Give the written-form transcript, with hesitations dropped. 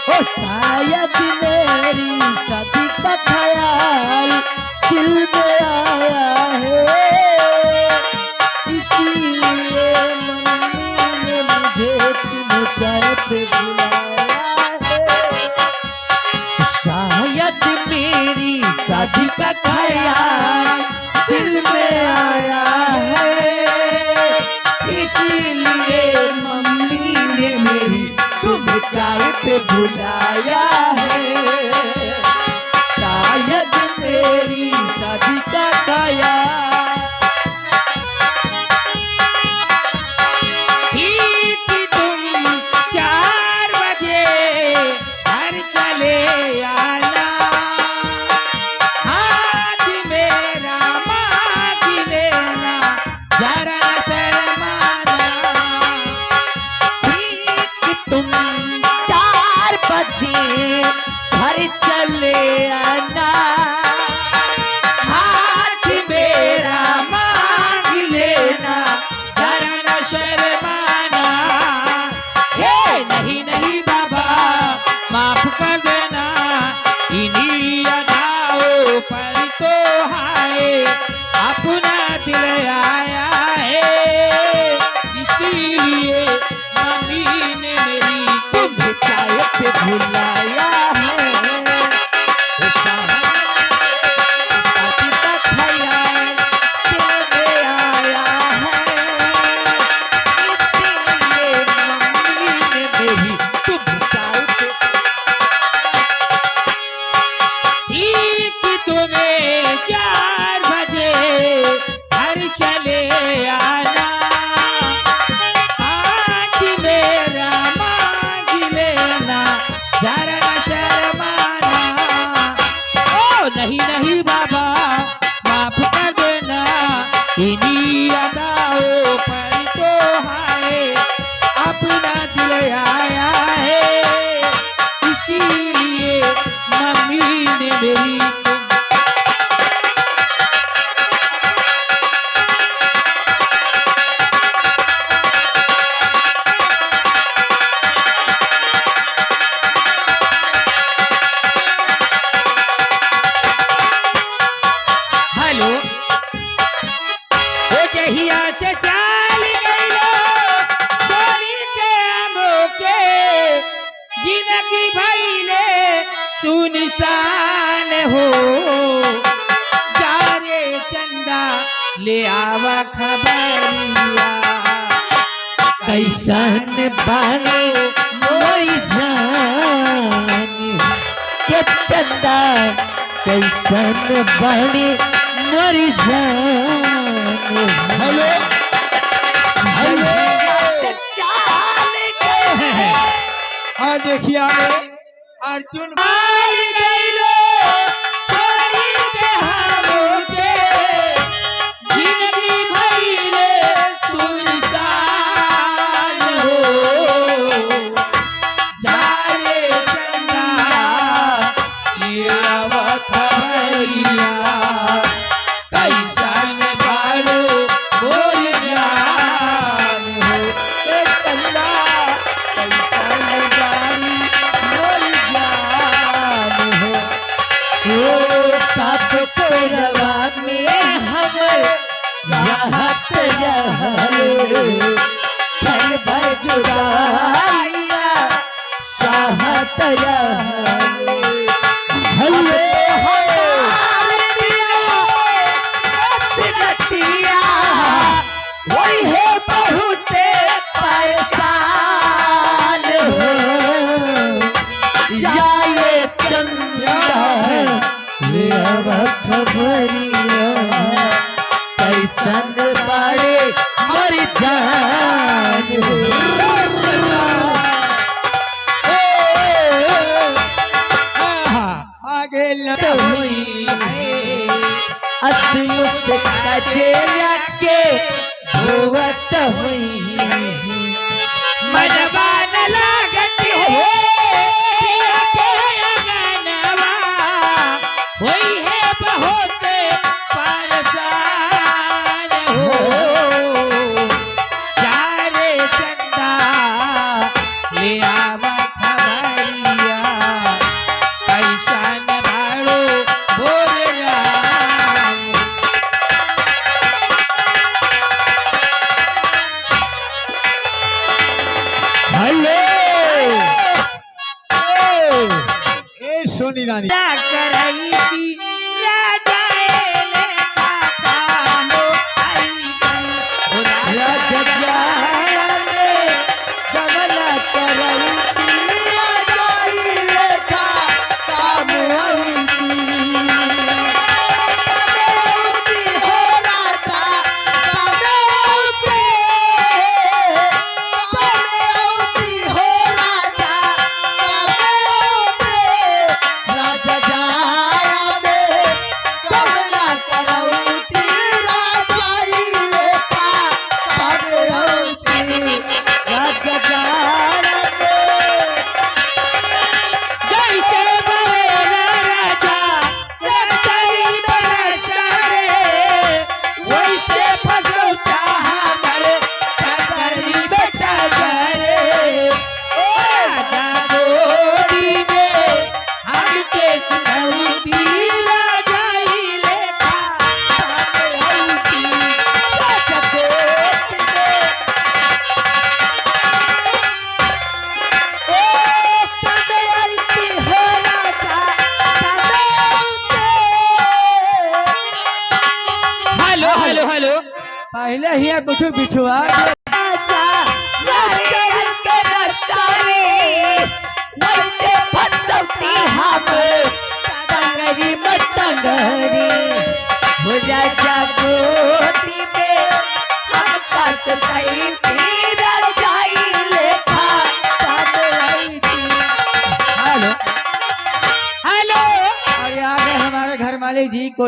ओ शायद मेरी शादी का ख्याल दिल में आया है, इसीलिए मम्मी ने मुझे तुम चाय पे बुलाया है। शायद मेरी शादी का ख्याल दिल में आया है, इसीलिए मम्मी ने मेरी तुम्हें चाय पे बुलाया है। शायद मेरी शादी का ख्याल ठीक तुम 4 बजे घर चले आना, हाथ मेरा मांग लेना, जरा न शर्माना। ठीक तुम 4 बजे घर चले आना, हाथ मेरा मांग लेना, जरा न शर्माना। हे नहीं नहीं बाबा माफ कर देना, इन्हीं अदाओं पर तो हाय अपना दिल आया है, इसीलिए मम्मी ने मेरी तुम्हें चाय पे बुलाया है। शादी का ख्याल दिल में आया है, इसीलिए मम्मी ने मेरी तुम्हें चाय पे ठीक तुम्हें 4 बजे घर चले आना, आज मेरा मांग लेना, जरा न शर्माना। ओ नहीं नहीं बाबा माफ कर देना, इन्हीं अदाओं पर तो हाय अपना दिल आया है, इसीलिए मम्मी ने मेरी हेलो ओ जहिया से चाल गइलो छोरी के हमके, जिंदगी भइले सुनसान हो, जा रे चंदा ले आवा खबरिया। कैसन बाने मोरी जान के चंदा, कैसन बाने मोरी जान। हेलो चाल गए हैं। और देखिए आगे अर्जुन चाल गइलो छोरी के हमके, जिंदगी भइले सुनसान हो, जा रे चंदा ले आवा खबरिया। कैसन बारो बोल जान हो, ए चंदा कैसन बारी बोल जान हो। ओ साथ कोरवा में हम रहत रहले, क्षण भर जुदाइया सहत रहले। हल्ले हार दिया रतिया, वही है बहुते परेशान हो, जाए चंदा ले आवा खबरिया। कैसन बड़े मर जान हो। आगे लड़ हुई असमुत कजेरा के धोवत हुई, मनवा न लागत हो के अगनवा, होई है बहुत परेशान हो, जा रे चंदा ले आवा खबरिया। सोनी रानी करई की राजाए लेखा कामो आई गई राजा जाया में कमला करई राजाई लेखा काम आई राजा जाया में जैसे बवेला राजा रचरी बरसारे वैसे फसौता हमारे चकरी बेटा करे ओ राजा गोरी में हमके सुनौती राजा ही लेखा हौती राजा गोरी में हेलो हेलो हेलो पहले ही कुछ बिछुआ हेलो हेलो अरे आ गए हमारे घर मालिक जी कोटे